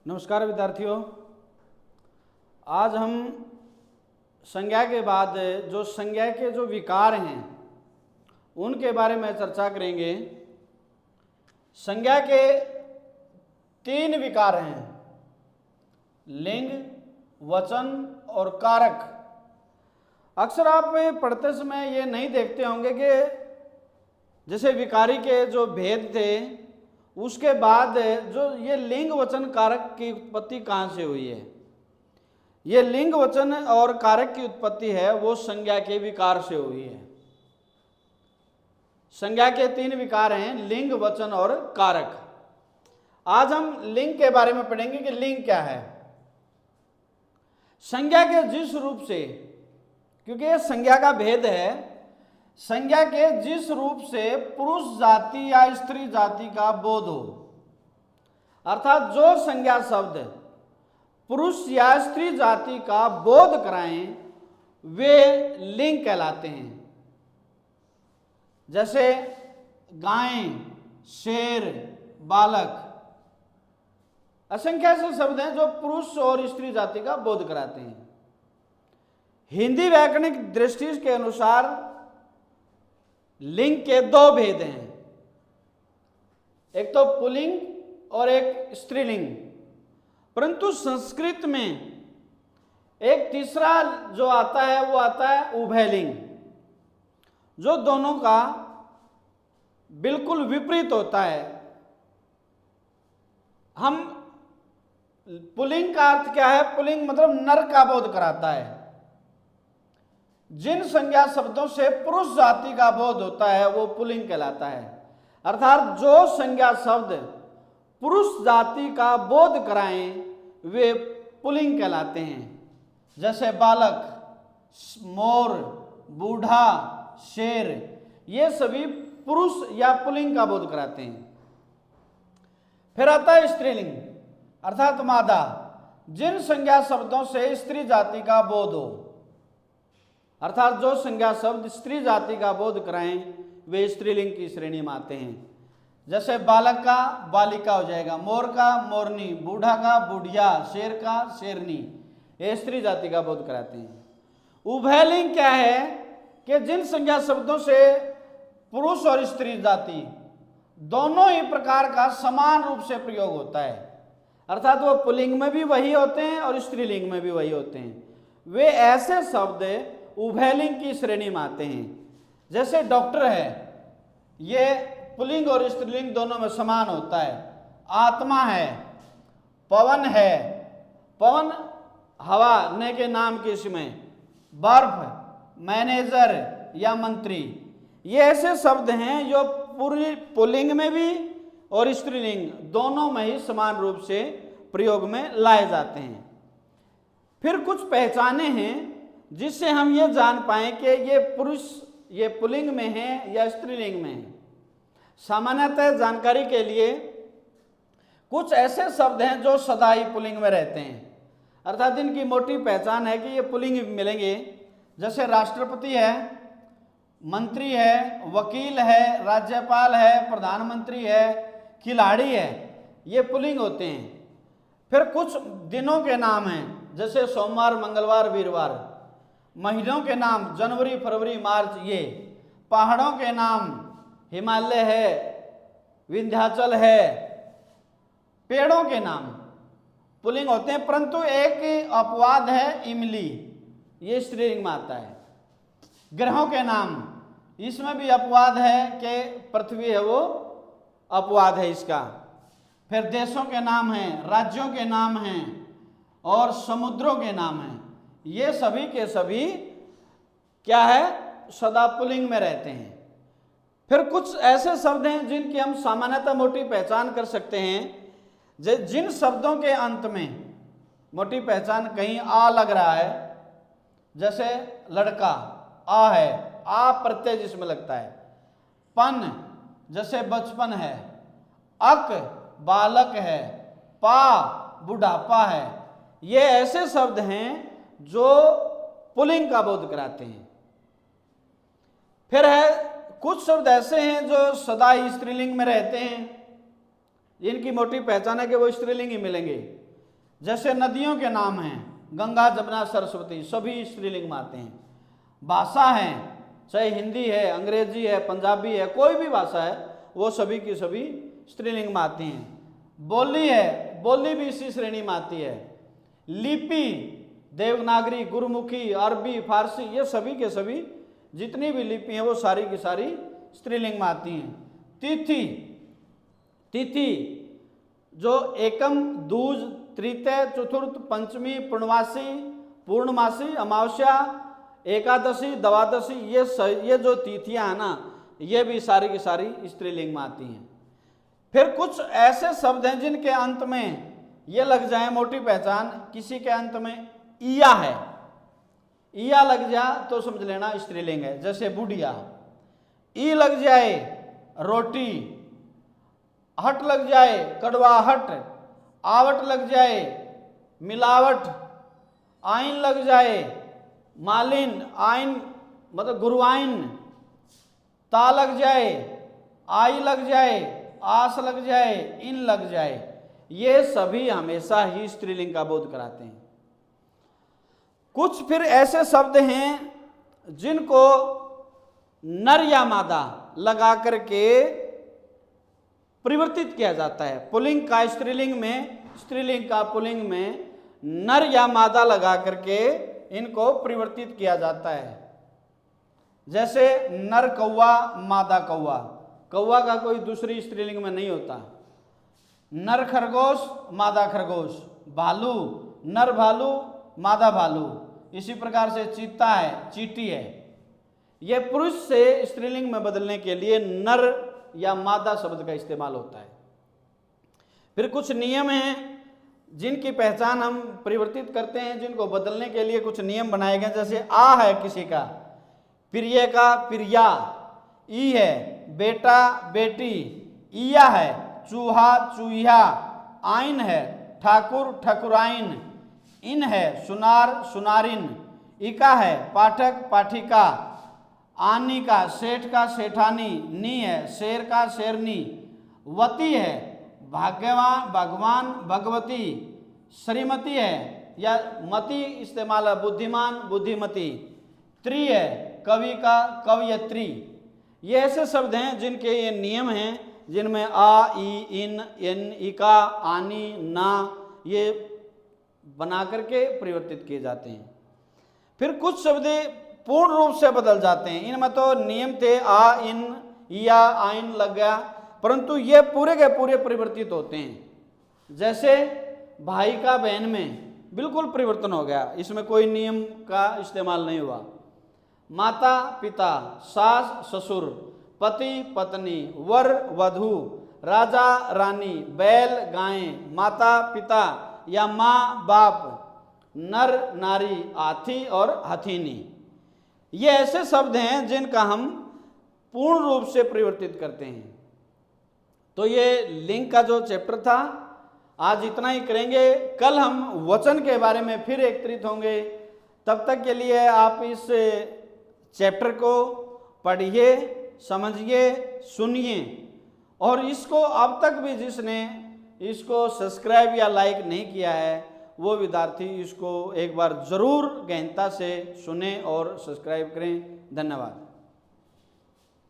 नमस्कार विद्यार्थियों, आज हम संज्ञा के बाद जो संज्ञा के जो विकार हैं उनके बारे में चर्चा करेंगे। संज्ञा के 3 विकार हैं, लिंग, वचन और कारक। अक्सर आप पढ़ते समय ये नहीं देखते होंगे कि जैसे विकारी के जो भेद थे उसके बाद जो ये लिंग वचन कारक की उत्पत्ति कहाँ से हुई है। ये लिंग वचन और कारक की उत्पत्ति है वो संज्ञा के विकार से हुई है। संज्ञा के 3 विकार हैं, लिंग, वचन और कारक। आज हम लिंग के बारे में पढ़ेंगे कि लिंग क्या है। संज्ञा के जिस रूप से, क्योंकि ये संज्ञा का भेद है, संज्ञा के जिस रूप से पुरुष जाति या स्त्री जाति का बोध हो, अर्थात जो संज्ञा शब्द पुरुष या स्त्री जाति का बोध कराएं वे लिंग कहलाते हैं। जैसे गाय, शेर, बालक, असंख्य ऐसे शब्द हैं जो पुरुष और स्त्री जाति का बोध कराते हैं। हिंदी व्याकरणिक दृष्टि के अनुसार लिंग के 2 भेद हैं, एक तो पुल्लिंग और एक स्त्रीलिंग। परंतु संस्कृत में एक तीसरा जो आता है वो आता है उभयलिंग, जो दोनों का बिल्कुल विपरीत होता है। हम पुल्लिंग का अर्थ क्या है? पुल्लिंग मतलब नर का बोध कराता है। जिन संज्ञा शब्दों से पुरुष जाति का बोध होता है वो पुल्लिंग कहलाता है। अर्थात जो संज्ञा शब्द पुरुष जाति का बोध कराएं वे पुल्लिंग कहलाते हैं। जैसे बालक, मोर, बूढ़ा, शेर, ये सभी पुरुष या पुल्लिंग का बोध कराते हैं। फिर आता है स्त्रीलिंग अर्थात मादा, जिन संज्ञा शब्दों से स्त्री जाति का बोध हो, अर्थात जो संज्ञा शब्द स्त्री जाति का बोध कराएं वे स्त्रीलिंग की श्रेणी में आते हैं। जैसे बालक का बालिका हो जाएगा, मोर का मोरनी, बूढ़ा का बुढ़िया, शेर का शेरनी, ये स्त्री जाति का बोध कराते हैं। उभयलिंग क्या है कि जिन संज्ञा शब्दों से पुरुष और स्त्री जाति दोनों ही प्रकार का समान रूप से प्रयोग होता है, अर्थात वो पुल्लिंग में भी वही होते हैं और स्त्रीलिंग में भी वही होते हैं, वे ऐसे शब्द उभयलिंग की श्रेणी में आते हैं। जैसे डॉक्टर है, ये पुल्लिंग और स्त्रीलिंग दोनों में समान होता है। आत्मा है, पवन है, पवन हवा ने के नाम के इसमें, बर्फ, मैनेजर या मंत्री, ये ऐसे शब्द हैं जो पूरी पुल्लिंग में भी और स्त्रीलिंग दोनों में ही समान रूप से प्रयोग में लाए जाते हैं। फिर कुछ पहचाने हैं जिससे हम ये जान पाएं कि ये पुरुष ये पुल्लिंग में है या स्त्रीलिंग में है। सामान्यतः जानकारी के लिए कुछ ऐसे शब्द हैं जो सदा ही पुल्लिंग में रहते हैं, अर्थात इनकी मोटी पहचान है कि ये पुल्लिंग में मिलेंगे। जैसे राष्ट्रपति है, मंत्री है, वकील है, राज्यपाल है, प्रधानमंत्री है, खिलाड़ी है, ये पुल्लिंग होते हैं। फिर कुछ दिनों के नाम हैं, जैसे सोमवार, मंगलवार, वीरवार। महीनों के नाम जनवरी, फरवरी, मार्च, ये। पहाड़ों के नाम हिमालय है, विंध्याचल है। पेड़ों के नाम पुल्लिंग होते हैं, परंतु एक अपवाद है, इमली, ये स्त्रीलिंग में आता है। ग्रहों के नाम, इसमें भी अपवाद है कि पृथ्वी है वो अपवाद है इसका। फिर देशों के नाम हैं, राज्यों के नाम हैं और समुद्रों के नाम हैं, ये सभी के सभी क्या है? सदा पुल्लिंग में रहते हैं। फिर कुछ ऐसे शब्द हैं जिनकी हम सामान्यतः मोटी पहचान कर सकते हैं। जिन शब्दों के अंत में मोटी पहचान कहीं आ लग रहा है, जैसे लड़का, आ है, आ प्रत्यय जिसमें लगता है। पन जैसे बचपन है, अक बालक है, पा बुढ़ापा है, ये ऐसे शब्द हैं जो पुल्लिंग का बोध कराते हैं। फिर है कुछ शब्द ऐसे हैं जो सदा ही स्त्रीलिंग में रहते हैं, जिनकी मोटी पहचान है कि वो स्त्रीलिंग ही मिलेंगे। जैसे नदियों के नाम हैं गंगा, जमुना, सरस्वती, सभी स्त्रीलिंग में आते हैं। भाषा है, चाहे हिंदी है, अंग्रेजी है, पंजाबी है, कोई भी भाषा है, वो सभी की सभी स्त्रीलिंग में आती हैं। बोली है, बोली भी इसी श्रेणी में आती है। लिपि, देवनागरी, गुरुमुखी, अरबी, फारसी, ये सभी के सभी जितनी भी लिपि हैं वो सारी की सारी स्त्रीलिंग में आती हैं। तिथि, तिथि जो एकम, दूज, तृतीय, चतुर्थ, पंचमी, पूर्णमासी, पूर्णमासी, अमावस्या, एकादशी, द्वादशी, ये जो तिथियां हैं ना, ये भी सारी की सारी स्त्रीलिंग में आती हैं। फिर कुछ ऐसे शब्द हैं जिनके अंत में ये लग जाए, मोटी पहचान, किसी के अंत में इया है, इया लग जाए तो समझ लेना स्त्रीलिंग है। जैसे बुढ़िया, ई लग जाए रोटी, हट लग जाए कड़वाहट, आवट लग जाए मिलावट, आइन लग जाए मालिन, आइन मतलब गुरुआइन, ता लग जाए, आई लग जाए, आस लग जाए, इन लग जाए, ये सभी हमेशा ही स्त्रीलिंग का बोध कराते हैं। कुछ फिर ऐसे शब्द हैं जिनको नर या मादा लगा करके परिवर्तित किया जाता है। पुल्लिंग का स्त्रीलिंग में, स्त्रीलिंग का पुल्लिंग में नर या मादा लगा करके इनको परिवर्तित किया जाता है। जैसे नर कौवा, मादा कौवा, कौवा का कोई दूसरी स्त्रीलिंग में नहीं होता। नर खरगोश, मादा खरगोश, भालू, नर भालू, मादा भालू, इसी प्रकार से चीता है, चींटी है। यह पुरुष से स्त्रीलिंग में बदलने के लिए नर या मादा शब्द का इस्तेमाल होता है। फिर कुछ नियम हैं जिनकी पहचान हम परिवर्तित करते हैं, जिनको बदलने के लिए कुछ नियम बनाए गए। जैसे आ है किसी का, प्रिय का प्रिया, ई है बेटा बेटी, इया है चूहा चूहिया, आइन है ठाकुर ठकुराइन, इन है सुनार सुनारिन, इका है पाठक पाठिका, आनी का सेठ का सेठानी, नी है शेर का शेरनी, वती है भाग्यवान भगवान भगवती, श्रीमती है या मति इस्तेमाल है बुद्धिमान बुद्धिमती, त्रि है कवि का कवयत्री। ये ऐसे शब्द हैं जिनके ये नियम हैं, जिनमें आ ई इन एन इका आनी ना ये बना करके परिवर्तित किए जाते हैं। फिर कुछ शब्द पूर्ण रूप से बदल जाते हैं। इनमें तो नियम थे, आ इन या आइन लग गया, परंतु ये पूरे के पूरे परिवर्तित होते हैं। जैसे भाई का बहन में बिल्कुल परिवर्तन हो गया, इसमें कोई नियम का इस्तेमाल नहीं हुआ। माता पिता, सास ससुर, पति पत्नी, वर वधू, राजा रानी, बैल गाय, माता पिता या माँ बाप, नर नारी, हाथी और हथीनी, ये ऐसे शब्द हैं जिनका हम पूर्ण रूप से परिवर्तित करते हैं। तो ये लिंग का जो चैप्टर था आज इतना ही करेंगे। कल हम वचन के बारे में फिर एकत्रित होंगे। तब तक के लिए आप इस चैप्टर को पढ़िए, समझिए, सुनिए, और इसको अब तक भी जिसने इसको सब्सक्राइब या लाइक नहीं किया है वो विद्यार्थी इसको एक बार जरूर गहनता से सुने और सब्सक्राइब करें। धन्यवाद।